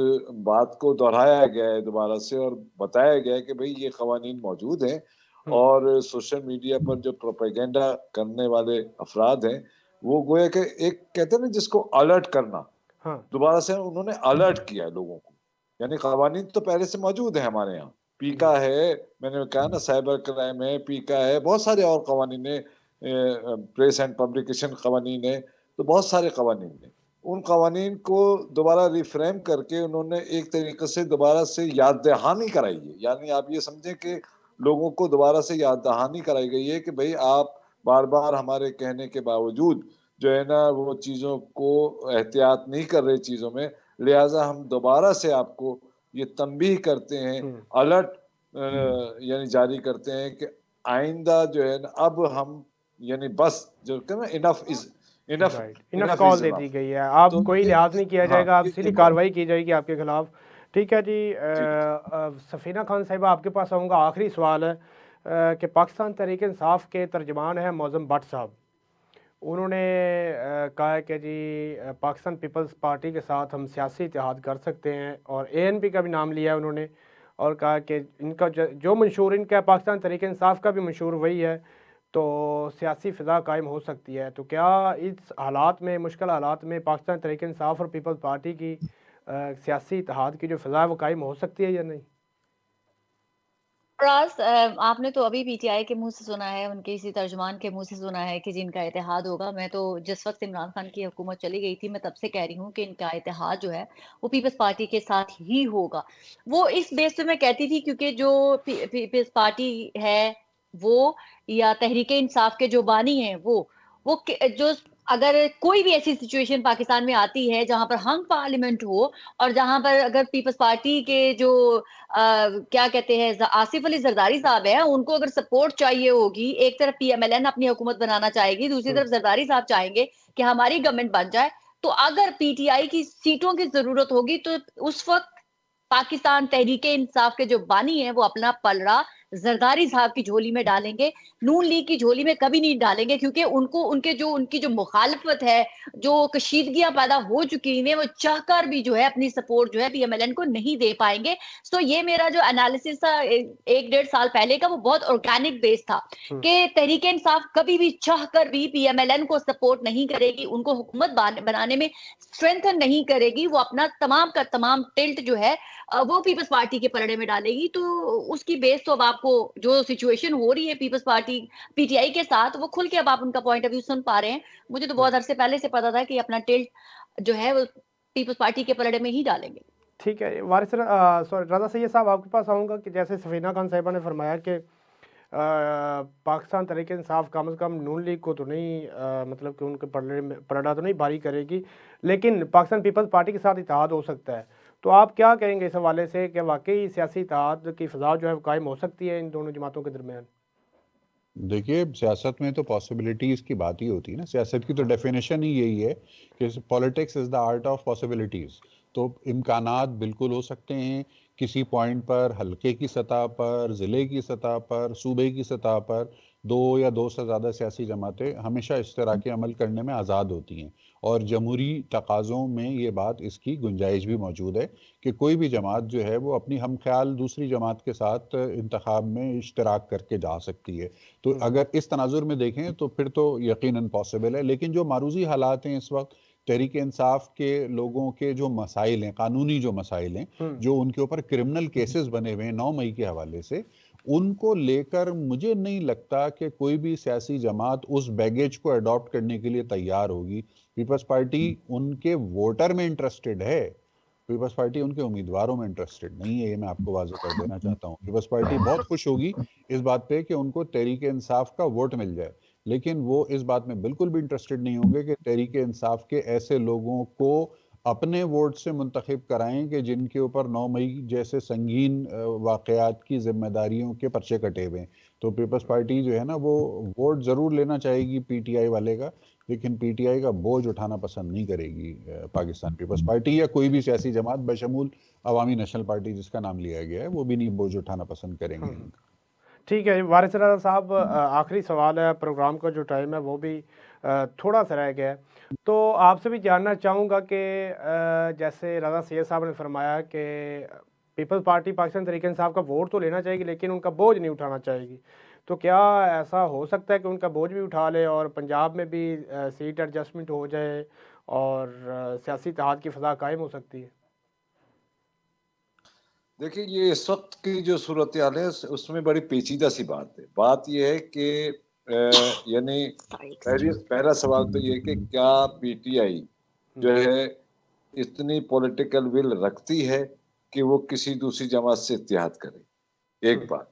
बात को दोहराया गया है दोबारा से और बताया गया है कि भाई ये कवानीन मौजूद हैं और सोशल मीडिया पर जो प्रोपेगेंडा करने वाले अफराद हैं वो गोया कि एक कहते हैं ना जिसको अलर्ट करना, दोबारा से उन्होंने अलर्ट किया लोगों को। यानी कवानीन तो पहले से मौजूद है हमारे यहाँ, पीका है, मैंने कहा ना साइबर क्राइम है, पीका है, बहुत सारे और कवानीन है, प्रेस एंड पब्लिकेशन कवानीन है, तो बहुत सारे कवानीन है। उन कवानीन को दोबारा रिफ्रेम करके उन्होंने एक तरीके से दोबारा से याद दहानी कराई है। यानी आप ये समझें कि लोगों को दोबारा से याद दहानी कराई गई है कि भाई आप बार बार हमारे कहने के बावजूद जो है ना वो चीज़ों को एहतियात नहीं कर रहे चीज़ों में, लिहाजा हम दोबारा से आपको ये तंबीह करते हैं, अलर्ट यानी जारी करते हैं कि आइंदा जो है ना अब हम यानी बस जो कहते हैं इनफ इज इनफ कॉल दे दी गई है, आप तो कोई लिहाज नहीं किया जाएगा, आप सीधी कार्रवाई की जाएगी आपके खिलाफ। ठीक है जी, सफीना खान साहिबा आपके पास आऊँगा। आखिरी सवाल है कि पाकिस्तान तहरीक इंसाफ के तर्जमान हैं मौज़म भट्ट साहब, उन्होंने कहा है कि जी पाकिस्तान पीपल्स पार्टी के साथ हम सियासी इत्तेहाद कर सकते हैं और ANP का भी नाम लिया है उन्होंने और कहा कि इनका जो मंशूर इनका पाकिस्तान तहरीक इंसाफ का भी मंशूर वही है, तो सियासी फ़िज़ा कायम हो सकती है। तो क्या इस हालात में, मुश्किल हालात में पाकिस्तान तहरीक इंसाफ और पीपल्स पार्टी की सियासी इत्तेहाद की जो फ़िज़ा है वो कायम हो सकती है या नहीं? फराज, आपने तो अभी PTI के मुंह से सुना है, उनके इसी तर्जुमान के मुंह से सुना है कि जिनका इत्तेहाद होगा। मैं तो जिस वक्त इमरान खान की हुकूमत चली गई थी, मैं तब से कह रही हूँ कि इनका इत्तेहाद जो है वो पीपल्स पार्टी के साथ ही होगा। वो इस बेस पे मैं कहती थी क्योंकि जो पीपल्स पार्टी है वो या तहरीके इंसाफ के जो बानी हैं वो जो अगर कोई भी ऐसी सिचुएशन पाकिस्तान में आती है जहां पर हंग पार्लियामेंट हो और जहां पर अगर पीपल्स पार्टी के जो क्या कहते हैं आसिफ अली जरदारी साहब है उनको अगर सपोर्ट चाहिए होगी, एक तरफ पीएमएलएन अपनी हुकूमत बनाना चाहेगी, दूसरी तरफ जरदारी साहब चाहेंगे कि हमारी गवर्नमेंट बन जाए, तो अगर पीटीआई की सीटों की जरूरत होगी तो उस वक्त पाकिस्तान तहरीके इंसाफ के जो बानी है वो अपना पलड़ा जरदारी साहब की झोली में डालेंगे, नून लीग की झोली में कभी नहीं डालेंगे, क्योंकि उनको उनकी जो मुखालफत है, जो कशीदगियां पैदा हो चुकी हैं, वो चाहकर भी जो है अपनी सपोर्ट जो है पीएमएलएन को नहीं दे पाएंगे। सो ये मेरा जो एनालिसिस था 1-1.5 साल पहले का, वो बहुत ऑर्गेनिक बेस था कि तहरीके इंसाफ कभी भी चाहकर भी पीएमएलएन को सपोर्ट नहीं करेगी, उनको हुकूमत बनाने में स्ट्रेंथन नहीं करेगी, वो अपना तमाम का तमाम टिल्ट जो है वो पीपल्स पार्टी के पलड़े में डालेगी। तो उसकी बेस तो अब आपको जो सिचुएशन हो रही है पीपल्स पार्टी पीटीआई के साथ, वो खुल के अब आप उनका पॉइंट ऑफ व्यू सुन पा रहे हैं। मुझे तो बहुत अरसे पहले से पता था कि अपना टिल्ट जो है वो पीपल्स पार्टी के पलड़े में ही डालेंगे। ठीक है वारिस सॉरी रजा सैयद साहब, आपके पास आऊँगा कि जैसे सफीना खान साहिबा ने फरमाया कि पाकिस्तान तहरीक इंसाफ कम से कम नून लीग को तो नहीं मतलब कि उनके पलड़ा तो नहीं भारी करेगी, लेकिन पाकिस्तान पीपल्स पार्टी के साथ इत्तेहाद हो सकता है। तो आप क्या कहेंगे इस हवाले से कि वाकई सियासी इत्तेहाद की फ़ज़ा जो है वो कायम हो सकती है इन दोनों जमातों के दरमियान? देखिए, सियासत में तो पॉसिबिलिटीज की बात ही होती है ना। सियासत की तो डेफिनेशन ही यही है कि politics is the art of possibilities. तो इम्कानात बिल्कुल हो सकते हैं किसी पॉइंट पर, हल्के की सतह पर, ज़िले की सतह पर, सूबे की सतह पर दो या दो से ज़्यादा सियासी जमातें हमेशा इस तरह के अमल करने में आज़ाद होती हैं, और जमहूरी तकाज़ों में ये बात, इसकी गुंजाइश भी मौजूद है कि कोई भी जमात जो है वो अपनी हम ख्याल दूसरी जमात के साथ इंतखाब में इश्तराक करके जा सकती है। तो अगर इस तनाजुर में देखें तो फिर तो यकीनन पॉसिबल है। लेकिन जो मारूजी हालात हैं इस वक्त, तहरीक इंसाफ के लोगों के जो मसाइल हैं, कानूनी जो मसाइल हैं, जो उनके ऊपर क्रिमिनल केसेस बने हुए हैं 9 मई के हवाले से, उनको लेकर मुझे नहीं लगता कि कोई भी सियासी जमात उस बैगेज को अडॉप्ट करने के लिए तैयार होगी। पीपल्स पार्टी उनके वोटर में इंटरेस्टेड है, पीपल्स पार्टी उनके उम्मीदवारों में इंटरेस्टेड नहीं है। ये मैं आपको वाज़ेह कर देना चाहता हूँ। पीपल्स पार्टी बहुत खुश होगी इस बात पे कि उनको तहरीक इंसाफ का वोट मिल जाए, लेकिन वो इस बात में बिल्कुल भी इंटरेस्टेड नहीं होंगे कि तहरीक इंसाफ के ऐसे लोगों को अपने वोट से मुंतखब कराएं कि जिनके ऊपर 9 मई जैसे संगीन वाकयात की जिम्मेदारियों के पर्चे कटे हुए हैं। तो पीपल्स पार्टी जो है ना, वो वोट ज़रूर लेना चाहेगी पीटीआई वाले का, लेकिन पीटीआई का बोझ उठाना पसंद नहीं करेगी पाकिस्तान पीपल्स पार्टी या कोई भी सियासी जमात, बशमूल अवामी नेशनल पार्टी जिसका नाम लिया गया है, वो भी नहीं बोझ उठाना पसंद करेंगे। ठीक है वारिस रज़ा साहब, आखिरी सवाल है, प्रोग्राम का जो टाइम है वो भी थोड़ा सा रह गया है, तो आपसे भी जानना चाहूँगा कि जैसे रज़ा सैयद साहब ने फरमाया कि पीपल्स पार्टी पाकिस्तान तहरीक इंसाफ का वोट तो लेना चाहेगी लेकिन उनका बोझ नहीं उठाना चाहेगी, तो क्या ऐसा हो सकता है कि उनका बोझ भी उठा ले और पंजाब में भी सीट एडजस्टमेंट हो जाए और सियासी इत्तेहाद की फ़ज़ा कायम हो सकती है? देखिए, ये इस वक्त की जो सूरत हाल है उसमें बड़ी पेचीदा सी बात है। बात यह है कि यानी पहला सवाल तो ये है कि क्या पीटीआई जो है इतनी पॉलिटिकल विल रखती है कि वो किसी दूसरी जमात से इत्तेहाद करे, एक बात।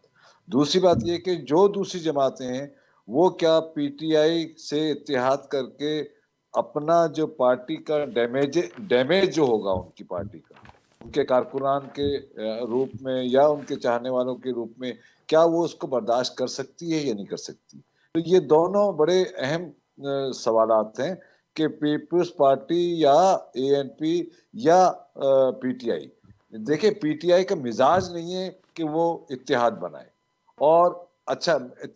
दूसरी बात ये कि जो दूसरी जमातें हैं वो क्या पीटीआई से इत्तेहाद करके अपना जो पार्टी का डैमेज जो होगा उनकी पार्टी का, उनके कारकुनान के रूप में या उनके चाहने वालों के रूप में, क्या वो उसको बर्दाश्त कर सकती है या नहीं कर सकती। तो ये दोनों बड़े अहम सवालात हैं कि पीपल्स पार्टी या एएनपी या पीटीआई। देखिए, पीटीआई का मिजाज नहीं है कि वो इत्तेहाद बनाए, और अच्छा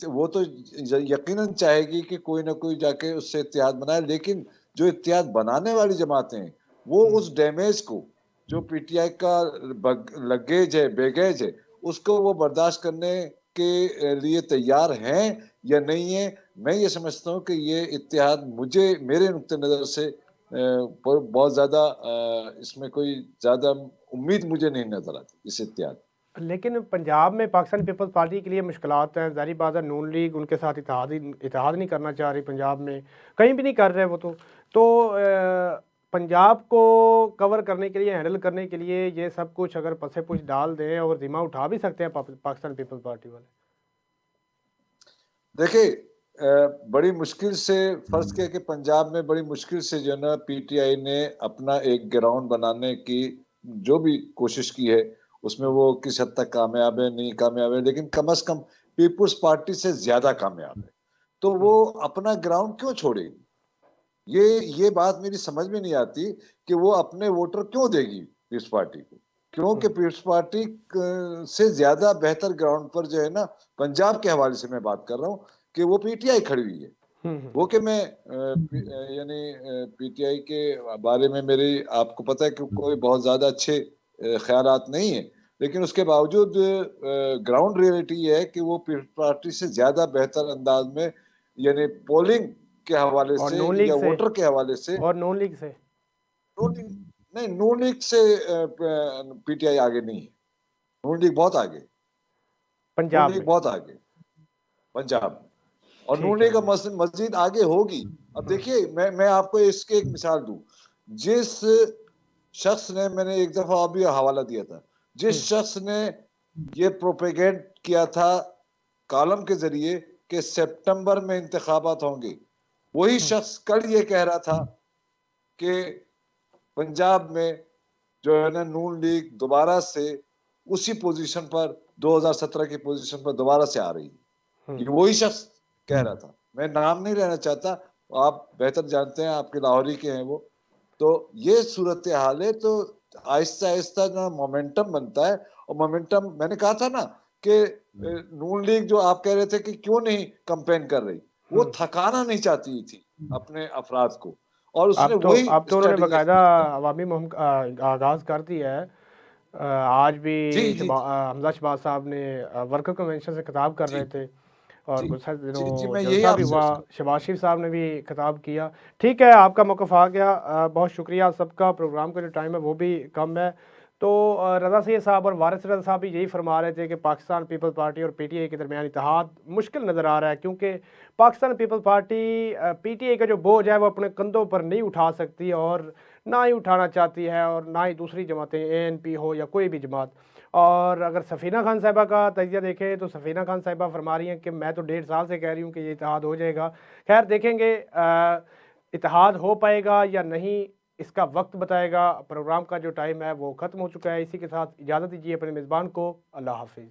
वो तो यकीनन चाहेगी कि कोई ना कोई जाके उससे इत्तेहाद बनाए, लेकिन जो इत्तेहाद बनाने वाली जमातें हैं वो उस डैमेज को, जो पीटीआई का लगेज है, बैगेज है, उसको वो बर्दाश्त करने के लिए तैयार हैं या नहीं है। मैं ये समझता हूँ कि ये इत्तेहाद मेरे नुक्ते नज़र से बहुत ज्यादा इसमें कोई ज्यादा उम्मीद मुझे नहीं नजर आती इस इत्तेहाद। लेकिन पंजाब में पाकिस्तान पीपल्स पार्टी के लिए मुश्किलात हैं, ज़ाहिर बात है नून लीग उनके साथ इत्तेहाद नहीं करना चाह रही, पंजाब में कहीं भी नहीं कर रहे वो तो पंजाब को कवर करने के लिए, हैंडल करने के लिए ये सब कुछ अगर पसे पुछ डाल दें और जिम्मा उठा भी सकते हैं पाकिस्तान पीपल्स पार्टी वाले। देखिए, बड़ी मुश्किल से फर्ज किया कि पंजाब में बड़ी मुश्किल से जो है ना पीटीआई ने अपना एक ग्राउंड बनाने की जो भी कोशिश की है, उसमें वो किस हद तक कामयाब है नहीं कामयाब है, लेकिन कम से कम पीपुल्स पार्टी से ज्यादा कामयाब है। तो वो अपना ग्राउंड क्यों छोड़ेगी? ये बात मेरी समझ में नहीं आती कि वो अपने वोटर क्यों देगी पीपुल्स पार्टी को, क्योंकि पीपुल्स पार्टी से ज्यादा बेहतर ग्राउंड पर जो है ना, पंजाब के हवाले से मैं बात कर रहा हूँ कि वो पीटीआई खड़ी हुई है। वो कि मैं यानी पीटीआई के बारे में मेरी आपको पता है कि कोई बहुत ज्यादा अच्छे ख्यालात नहीं है, लेकिन उसके बावजूद ग्राउंड रियलिटी ये है कि वो पीपुल्स पार्टी से ज्यादा बेहतर अंदाज में यानी पोलिंग के हवाले और से नून लीग या से वोटर के हवाले से और नून लीग से नून लीग नहीं, नून लीग से पीटीआई आगे नहीं है। नून लीग बहुत आगे, नून पंजाब लीग में। बहुत आगे पंजाब में, और नून ठीक लीग है। का मस्जिद आगे होगी। अब देखिए, मैं आपको इसके एक मिसाल दूं। जिस शख्स ने, मैंने एक दफा अभी हवाला दिया था, जिस शख्स ने ये प्रोपेगेंड किया था कॉलम के जरिए कि सितंबर में इंतखाबात होंगे, वही शख्स कल ये कह रहा था कि पंजाब में जो है ना नून लीग दोबारा से उसी पोजीशन पर 2017 की पोजीशन पर दोबारा से आ रही है। ये वही शख्स कह रहा था, मैं नाम नहीं लेना चाहता, आप बेहतर जानते हैं, आपके लाहौरी के हैं वो। तो ये सूरत हाल है। तो आहिस्ता आहिस्ता जो मोमेंटम बनता है, और मोमेंटम मैंने कहा था ना कि नून लीग जो आप कह रहे थे कि क्यों नहीं कंपेन कर रही, वो थकाना नहीं चाहती थी अपने अफराद को, और उसने वही अब तो उन्होंने स्ट्रेटेजी बाकायदा अपनाई। अवामी मुहिम का आगाज़ कर दिया है। आज भी जी जी हमजा शहबाज साहब ने वर्कर कन्वेंशन से खिताब कर जी रहे थे, और जी गुज़श्ता जी जी, दिनों मैं यही जलसा भी आपसे हुआ, अर्ज कर शहबाज शरीफ साहब ने भी खिताब किया। ठीक है, आपका मौक़िफ़ आ गया। बहुत शुक्रिया सबका। प्रोग्राम का जो टाइम है वो भी कम है। तो रज़ा सैयद साहब और वारिस रज़ा साहब भी यही फरमा रहे थे कि पाकिस्तान पीपल्स पार्टी और पीटीआई के दरमियान इत्तेहाद मुश्किल नज़र आ रहा है, क्योंकि पाकिस्तान पीपल्स पार्टी पीटीआई का जो बोझ है वो अपने कंधों पर नहीं उठा सकती, और ना ही उठाना चाहती है, और ना ही दूसरी जमातें एएनपी हो या कोई भी जमात। और अगर सफ़ीना खान साहिबा का तजिया देखें तो सफ़ीना खान साहिबा फरमा रही हैं कि मैं तो 1.5 साल से कह रही हूँ कि ये इत्तेहाद हो जाएगा। खैर देखेंगे इत्तेहाद हो पाएगा या नहीं, इसका वक्त बताएगा। प्रोग्राम का जो टाइम है वो ख़त्म हो चुका है। इसी के साथ इजाज़त दीजिए अपने मेज़बान को। अल्लाह हाफ़िज़।